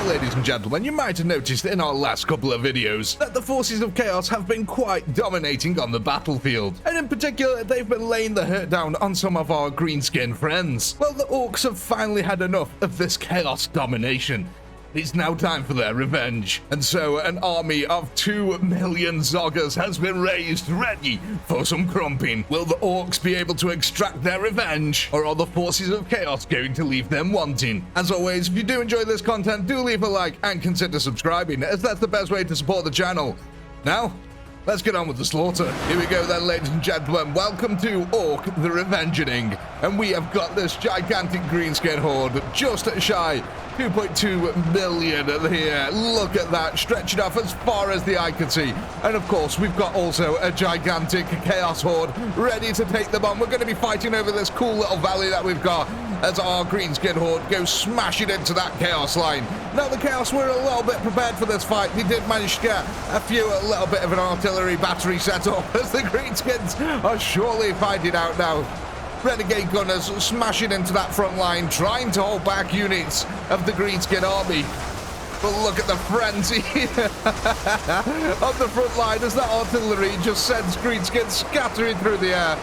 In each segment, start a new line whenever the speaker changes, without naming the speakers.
ladies and gentlemen, you might have noticed in our last couple of videos that the forces of chaos have been quite dominating on the battlefield, and in particular they've been laying the hurt down on some of our greenskin friends. Well, the orcs have finally had enough of this chaos domination. It's now time for their revenge, and so an army of 2 million zoggers has been raised, ready for some crumping. Will the orcs be able to extract their revenge, or are the forces of chaos going to leave them wanting? As always, if you do enjoy this content, do leave a like and consider subscribing, as that's the best way to support the channel. Now, let's get on with the slaughter. Here we go then, ladies and gentlemen. Welcome to Orc the Revengeing. And we have got this gigantic greenskin horde, just shy 2.2 million here. Look at that, stretching off as far as the eye can see. And of course, we've got also a gigantic chaos horde ready to take them on. We're going to be fighting over this cool little valley that we've got as our greenskin horde goes smashing into that chaos line. Now the chaos were a little bit prepared for this fight. They did manage to get a little bit of an artillery battery set up as the greenskins are surely finding out now. Renegade gunners smashing into that front line, trying to hold back units of the greenskin army. But look at the frenzy on the front line as that artillery just sends greenskins scattering through the air.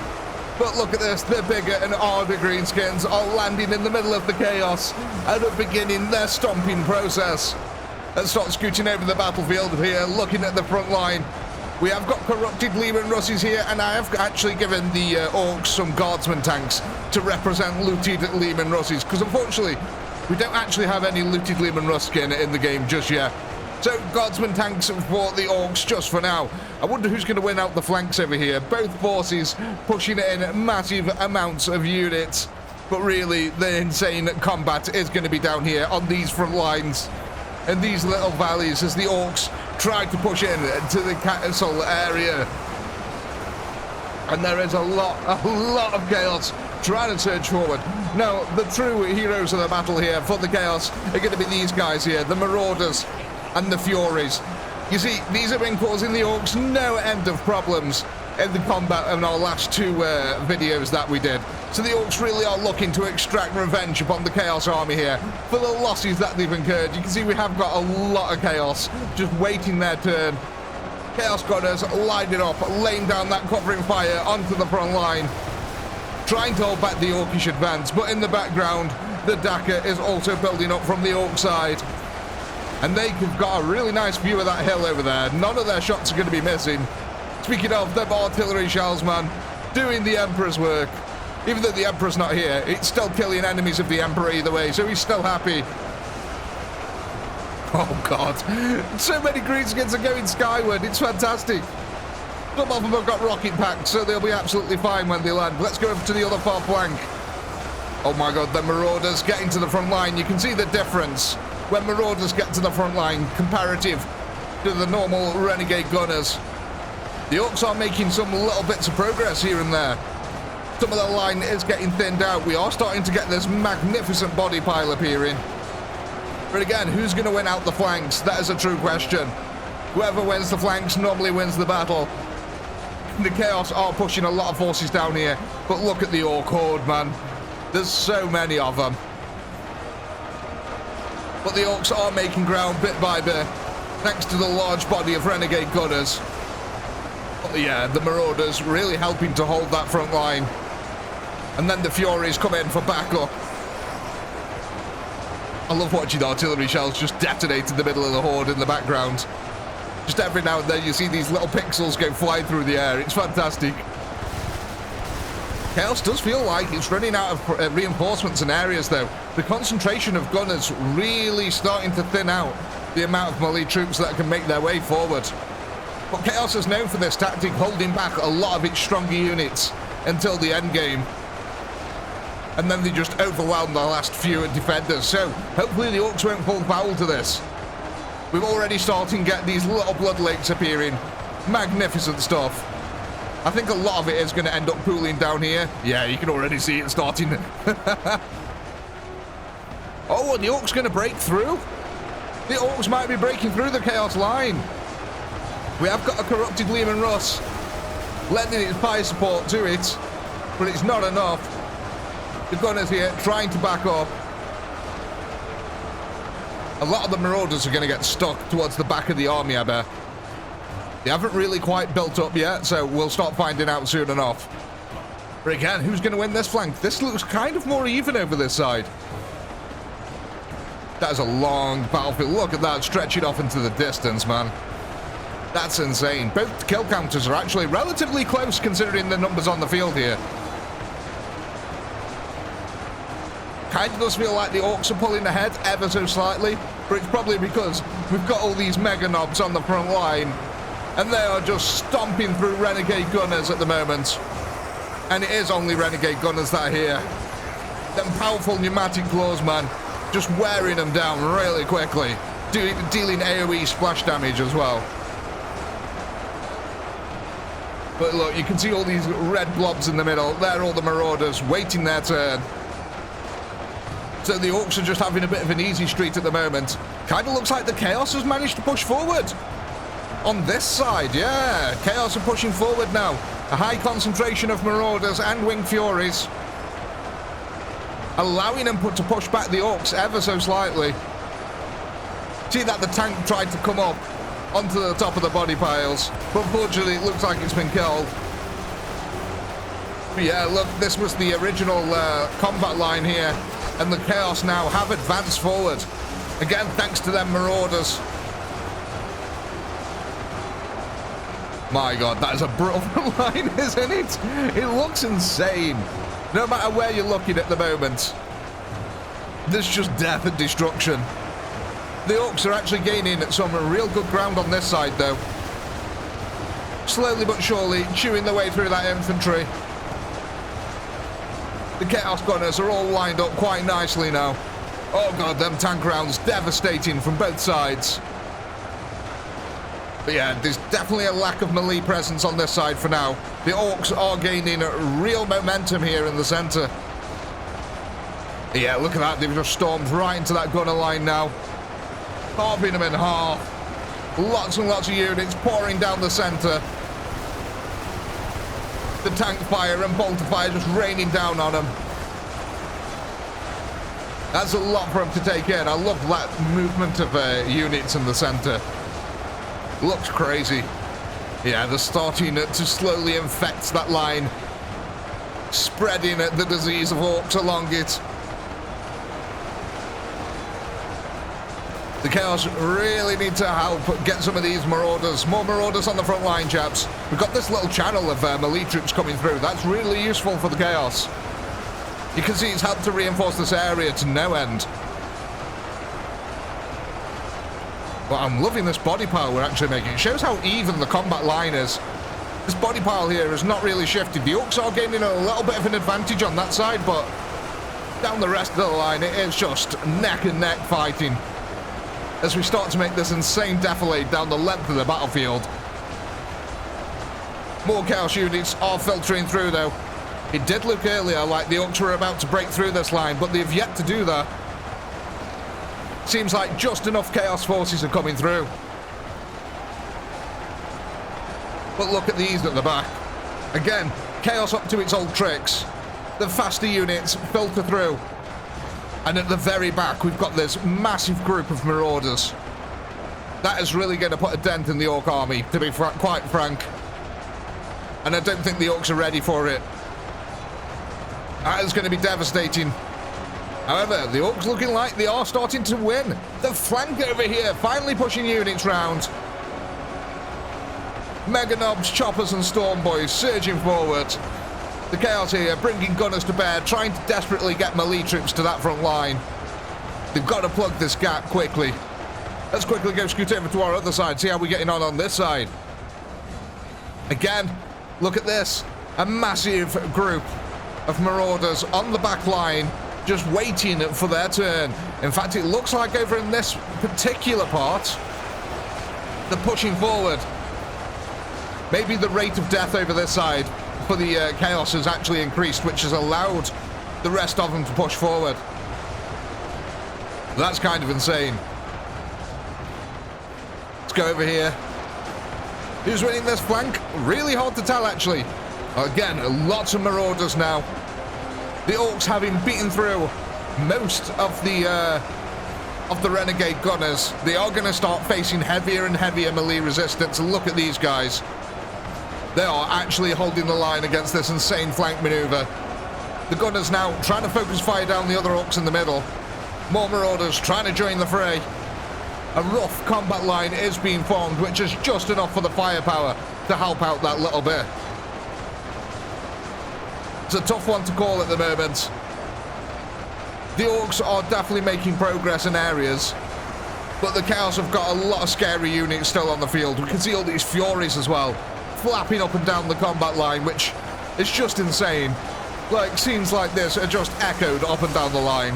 But look at this, the bigger and harder greenskins are landing in the middle of the chaos and are beginning their stomping process. Let's start scooting over the battlefield here, looking at the front line. We have got corrupted Lehman Russes here, and I have actually given the orcs some guardsman tanks to represent looted Lehman Russes, because unfortunately we don't actually have any looted Lehman Russ skin in the game just yet. So guardsman tanks for the orcs just for now. I wonder who's going to win out the flanks over here. Both forces pushing in massive amounts of units, but really the insane combat is going to be down here on these front lines and these little valleys as the orcs try to push in to the castle area. And there is a lot of chaos trying to surge forward. Now, the true heroes of the battle here for the chaos are going to be these guys here, the Marauders and the Furies. You see, these have been causing the orcs no end of problems in the combat in our last two videos that we did. So the orcs really are looking to extract revenge upon the chaos army here for the losses that they've incurred. You can see we have got a lot of chaos just waiting their turn. Chaos gunners lining up, laying down that covering fire onto the front line, trying to hold back the orcish advance, but in the background the Daka is also building up from the orc side. And they've got a really nice view of that hill over there. None of their shots are going to be missing. Speaking of, them artillery shells, man, doing the Emperor's work. Even though the Emperor's not here, it's still killing enemies of the Emperor either way, so he's still happy. Oh, God. So many greenskins are going skyward. It's fantastic. Some of them have got rocket packs, so they'll be absolutely fine when they land. Let's go over to the other far flank. Oh, my God, the Marauders getting to the front line. You can see the difference when Marauders get to the front line comparative to the normal Renegade gunners. The orcs are making some little bits of progress here and there. Some of the line is getting thinned out. We are starting to get this magnificent body pile appearing. But again, who's going to win out the flanks? That is a true question. Whoever wins the flanks normally wins the battle. The chaos are pushing a lot of forces down here. But look at the orc horde, man. There's so many of them. But the orcs are making ground bit by bit, thanks to the large body of renegade gunners. But yeah, the Marauders really helping to hold that front line. And then the Furies come in for backup. I love watching artillery shells just detonate in the middle of the horde in the background. Just every now and then you see these little pixels go flying through the air. It's fantastic. Chaos does feel like it's running out of reinforcements and areas though. The concentration of gunners really starting to thin out the amount of melee troops that can make their way forward. But Chaos is known for this tactic, holding back a lot of its stronger units until the end game. And then they just overwhelm the last few defenders. So hopefully the orcs won't fall foul to this. We've already started to get these little blood lakes appearing. Magnificent stuff. I think a lot of it is going to end up pooling down here. Yeah, you can already see it starting. Oh, are the orcs going to break through? The orcs might be breaking through the chaos line. We have got a corrupted Lehman Russ lending its fire support to it, but it's not enough. The gunners here trying to back up. A lot of the Marauders are going to get stuck towards the back of the army, I bet. They haven't really quite built up yet, so we'll start finding out soon enough. But again, who's going to win this flank? This looks kind of more even over this side. That is a long battlefield. Look at that, stretching off into the distance, man. That's insane. Both kill counters are actually relatively close considering the numbers on the field here. Kind of does feel like the Orcs are pulling ahead ever so slightly, but it's probably because we've got all these mega knobs on the front line, and they are just stomping through renegade gunners at the moment. And it is only renegade gunners that are here. Them powerful pneumatic claws, man, just wearing them down really quickly, dealing AoE splash damage as well. But look, you can see all these red blobs in the middle. They're all the Marauders waiting their turn. So the Orcs are just having a bit of an easy street at the moment. Kind of looks like the Chaos has managed to push forward. On this side, yeah. Chaos are pushing forward now. A high concentration of Marauders and Winged Furies, allowing them to push back the Orcs ever so slightly. See that the tank tried to come up onto the top of the body piles, but unfortunately it looks like it's been killed. But yeah, look, this was the original combat line here, and the Chaos now have advanced forward. Again, thanks to them Marauders. My God, that is a brutal line, isn't it? It looks insane. No matter where you're looking at the moment, there's just death and destruction. The Orcs are actually gaining some real good ground on this side, though. Slowly but surely, chewing their way through that infantry. The Chaos Gunners are all lined up quite nicely now. Oh God, them tank rounds devastating from both sides. But yeah, there's definitely a lack of melee presence on this side for now. The Orcs are gaining real momentum here in the center. Yeah, look at that. They've just stormed right into that gunner line now. Carving them in half. Lots and lots of units pouring down the center. The tank fire and bolter fire just raining down on them. That's a lot for them to take in. I love that movement of units in the center. Looks crazy. Yeah, they're starting to slowly infect that line, spreading the disease of Orcs along it. The Chaos really need to help get some of these Marauders. More Marauders on the front line, chaps. We've got this little channel of melee troops coming through. That's really useful for the Chaos. You can see it's helped to reinforce this area to no end. But I'm loving this body pile we're actually making. It shows how even the combat line is. This body pile here has not really shifted. The Orcs are gaining a little bit of an advantage on that side, but down the rest of the line, it is just neck and neck fighting as we start to make this insane defilade down the length of the battlefield. More Chaos units are filtering through, though. It did look earlier like the Orcs were about to break through this line, but they've yet to do that. Seems like just enough Chaos forces are coming through. But look at these at the back. Again, Chaos up to its old tricks. The faster units filter through. And at the very back, we've got this massive group of Marauders. That is really going to put a dent in the Orc army, to be quite frank. And I don't think the Orcs are ready for it. That is going to be devastating. However, the Orcs looking like they are starting to win. The flank over here, finally pushing units round. Mega Knobs, Choppers and Storm Boys surging forward. The Chaos here, bringing gunners to bear, trying to desperately get melee troops to that front line. They've got to plug this gap quickly. Let's quickly go scoot over to our other side, see how we're getting on this side. Again, look at this. A massive group of Marauders on the back line, just waiting for their turn. In fact, it looks like over in this particular part, they're pushing forward. Maybe the rate of death over this side for the Chaos has actually increased, which has allowed the rest of them to push forward. That's kind of insane. Let's go over here. Who's winning this flank? Really hard to tell, actually. Again, lots of Marauders now. The Orcs having beaten through most of the of the renegade gunners. They are going to start facing heavier and heavier melee resistance. Look at these guys. They are actually holding the line against this insane flank maneuver. The gunners now trying to focus fire down the other orcs in the middle. More marauders trying to join the fray. A rough combat line is being formed, which is just enough for the firepower to help out that little bit. It's a tough one to call at the moment. The orcs are definitely making progress in areas, but the Chaos have got a lot of scary units still on the field. We can see all these Furies as well, flapping up and down the combat line, which is just insane. Like, scenes like this are just echoed up and down the line.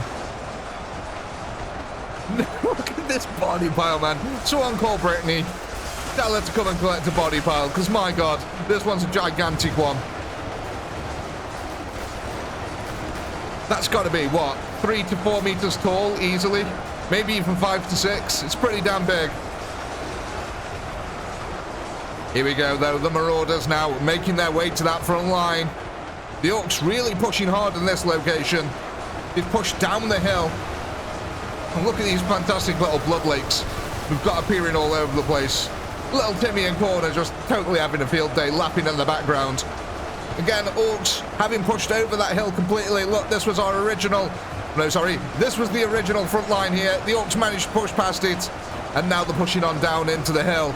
Look at this body pile, man. Someone call Brittany. Tell her to come and collect a body pile, because my god, this one's a gigantic one. That's got to be, what, 3 to 4 meters tall, easily? Maybe even 5 to 6. It's pretty damn big. Here we go, though. The Marauders now making their way to that front line. The Orcs really pushing hard in this location. They've pushed down the hill. And look at these fantastic little blood lakes we've got appearing all over the place. Little Timmy and Corner just totally having a field day, lapping in the background. Again, Orcs having pushed over that hill completely. Look, this was our original... No, sorry. This was the original front line here. The Orcs managed to push past it. And now they're pushing on down into the hill.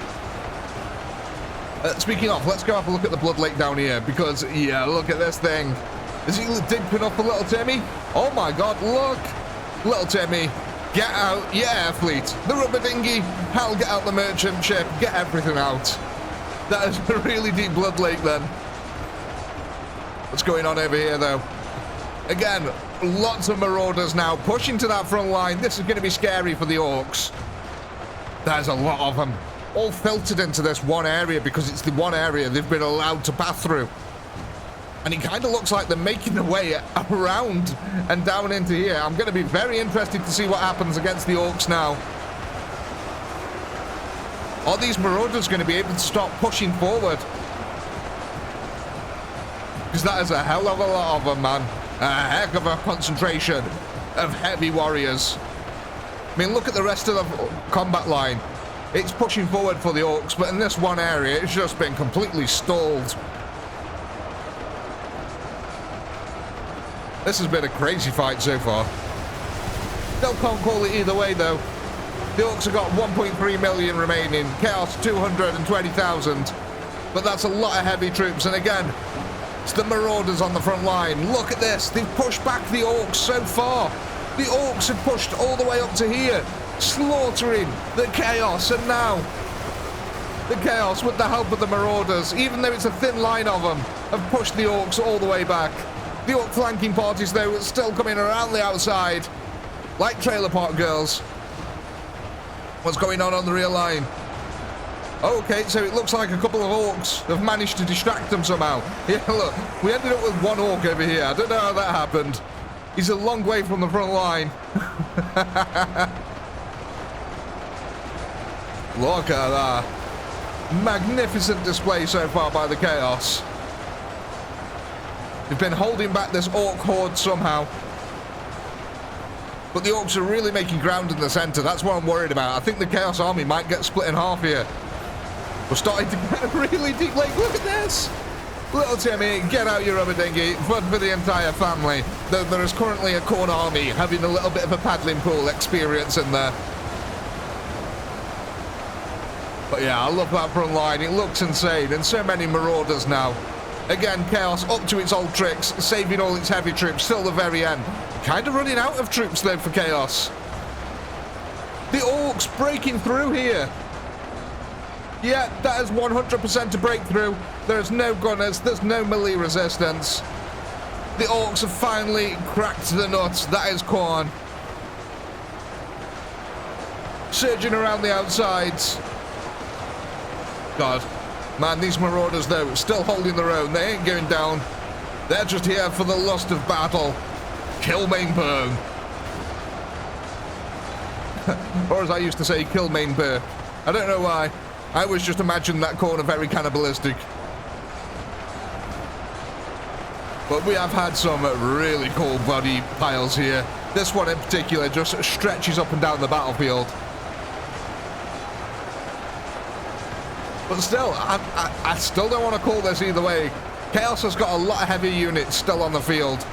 Speaking of, let's go have a look at the Blood Lake down here. Because, yeah, look at this thing. Is he digging up for little Timmy? Oh my god, look. Little Timmy, get out your air fleet. The rubber dinghy, hell, get out the merchant ship. Get everything out. That is a really deep Blood Lake then. What's going on over here, though? Again, lots of Marauders now pushing to that front line. This is going to be scary for the Orcs. There's a lot of them. All filtered into this one area because it's the one area they've been allowed to pass through. And it kind of looks like they're making their way around and down into here. I'm going to be very interested to see what happens against the Orcs now. Are these Marauders going to be able to start pushing forward? Because that is a hell of a lot of them, man. A heck of a concentration of heavy warriors. I mean, look at the rest of the combat line. It's pushing forward for the Orcs, but in this one area, it's just been completely stalled. This has been a crazy fight so far. Still can't call it either way, though. The Orcs have got 1.3 million remaining. Chaos, 220,000. But that's a lot of heavy troops, and again... It's the Marauders on the front line. Look at this. They've pushed back the Orcs so far. The Orcs have pushed all the way up to here, slaughtering the Chaos. And now, the Chaos, with the help of the Marauders, even though it's a thin line of them, have pushed the Orcs all the way back. The Orc flanking parties, though, are still coming around the outside, like Trailer Park Girls. What's going on the rear line? Okay, so it looks like a couple of Orcs have managed to distract them somehow. Yeah, look, we ended up with one Orc over here. I don't know how that happened. He's a long way from the front line. Look at that. Magnificent display so far by the Chaos. They've been holding back this Orc horde somehow. But the Orcs are really making ground in the center. That's what I'm worried about. I think the Chaos army might get split in half here. We're starting to get a really deep lake. Look at this. Little Timmy, get out your rubber dinghy. Fun for the entire family. Though there is currently a corn army having a little bit of a paddling pool experience in there. But yeah, I love that front line. It looks insane. And so many Marauders now. Again, Chaos up to its old tricks, saving all its heavy troops till the very end. Kind of running out of troops though for Chaos. The Orcs breaking through here. Yeah, that is 100% a breakthrough. There's no gunners, there's no melee resistance. The Orcs have finally cracked the nuts. That is corn. Surging around the outsides. God. Man, these Marauders, though, still holding their own. They ain't going down. They're just here for the lust of battle. Kill, main burn. Or as I used to say, kill, main burn. I don't know why. I always just imagined that corner very cannibalistic. But we have had some really cool body piles here. This one in particular just stretches up and down the battlefield. But still, I still don't want to call this either way. Chaos has got a lot of heavy units still on the field.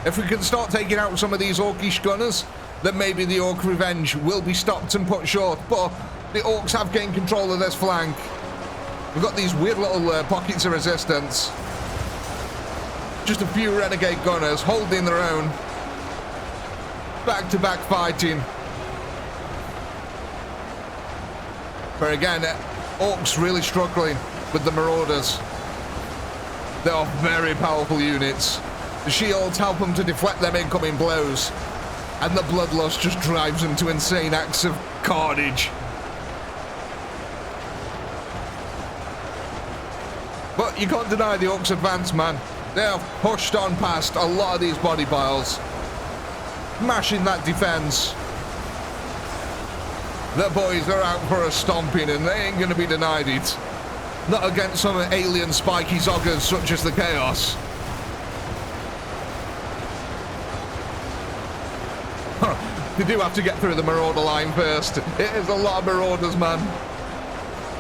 If we can start taking out some of these Orkish gunners, then maybe the Orc revenge will be stopped and put short. But the Orcs have gained control of this flank. We've got these weird little pockets of resistance. Just a few renegade gunners holding their own. Back-to-back fighting. But again, Orcs really struggling with the Marauders. They are very powerful units. The shields help them to deflect them incoming blows. And the bloodlust just drives them to insane acts of carnage. But you can't deny the Orcs' advance, man. They have pushed on past a lot of these body piles. Mashing that defense. The boys are out for a stomping and they ain't going to be denied it. Not against some alien spiky zoggers such as the Chaos. They do have to get through the Marauder line first. It is a lot of Marauders, man.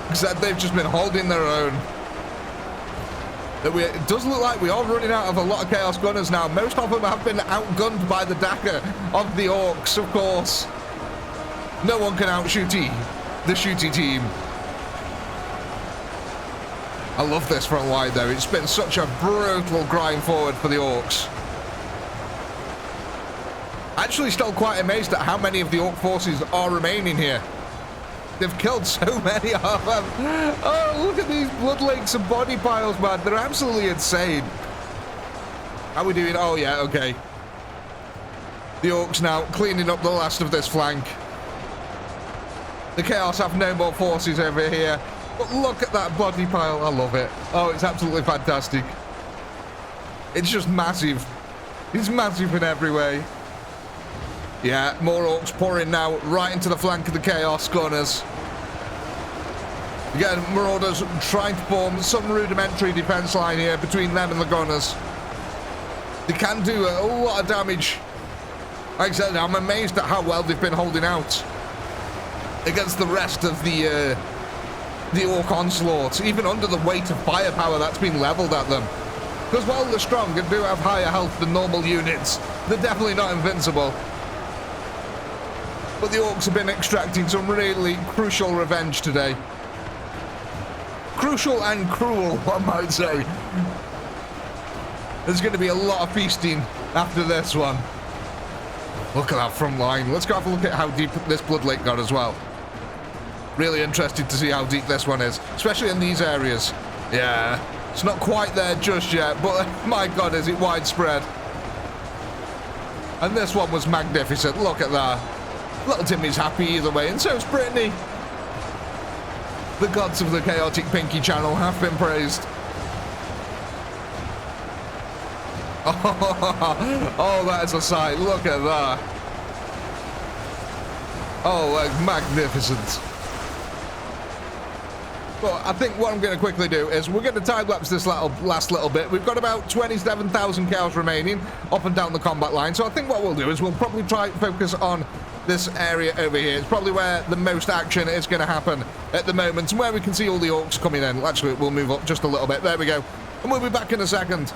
Except they've just been holding their own. It does look like we are running out of a lot of Chaos Gunners now. Most of them have been outgunned by the dagger of the Orcs, of course. No one can outshoot the shooty team. I love this front line though. It's been such a brutal grind forward for the Orcs. Actually still quite amazed at how many of the Orc forces are remaining here. They've killed so many of them. Oh, look at these blood lakes and body piles, man. They're absolutely insane. How are we doing? Oh, yeah, okay. The Orcs now cleaning up the last of this flank. The Chaos have no more forces over here. But look at that body pile. I love it. Oh, it's absolutely fantastic. It's just massive. It's massive in every way. Yeah, more Orcs pouring now right into the flank of the Chaos Gunners. Again, Marauders trying to form some rudimentary defense line here between them and the Gunners. They can do a lot of damage. Like I said, I'm amazed at how well they've been holding out against the rest of the Orc onslaught, even under the weight of firepower that's been leveled at them. Because while they're strong and do have higher health than normal units, they're definitely not invincible. But the Orcs have been extracting some really crucial revenge today. Crucial and cruel, I might say. There's going to be a lot of feasting after this one. Look at that front line. Let's go have a look at how deep this blood lake got as well. Really interested to see how deep this one is, especially in these areas. Yeah, it's not quite there just yet, but my God, is it widespread. And this one was magnificent. Look at that. Little Timmy's happy either way, and so is Brittany. The gods of the Chaotic Pinky channel have been praised. Oh, that's a sight. Look at that. Oh, magnificent. But I think what I'm going to quickly do is we're going to time-lapse this last little bit. We've got about 27,000 cows remaining up and down the combat line. So I think what we'll do is we'll probably try to focus on this area over here. It's probably where the most action is going to happen at the moment and where we can see all the Orcs coming in. Actually, we'll move up just a little bit. There we go. And we'll be back in a second.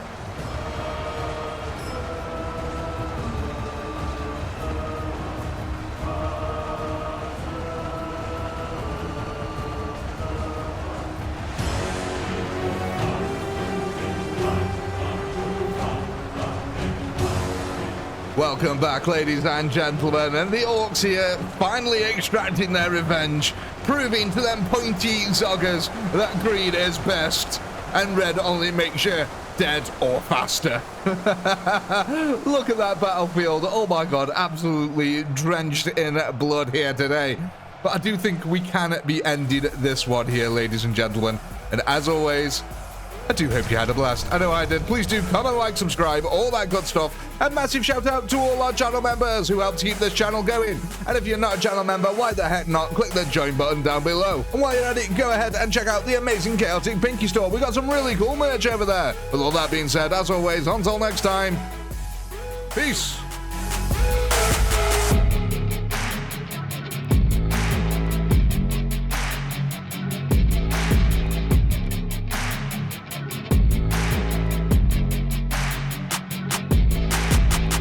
Welcome back, ladies and gentlemen, and the Orcs here finally extracting their revenge, proving to them pointy zoggers that green is best and red only makes you dead or faster. Look at that battlefield. Oh my God, absolutely drenched in blood here today. But I do think we can be ending this one here, ladies and gentlemen. And as always, I do hope you had a blast. I know I did. Please do comment, like, subscribe, all that good stuff. And massive shout out to all our channel members who help to keep this channel going. And if you're not a channel member, why the heck not? Click the join button down below. And while you're at it, go ahead and check out the amazing Chaotic Pinky store. We got some really cool merch over there. With all that being said, as always, until next time, peace.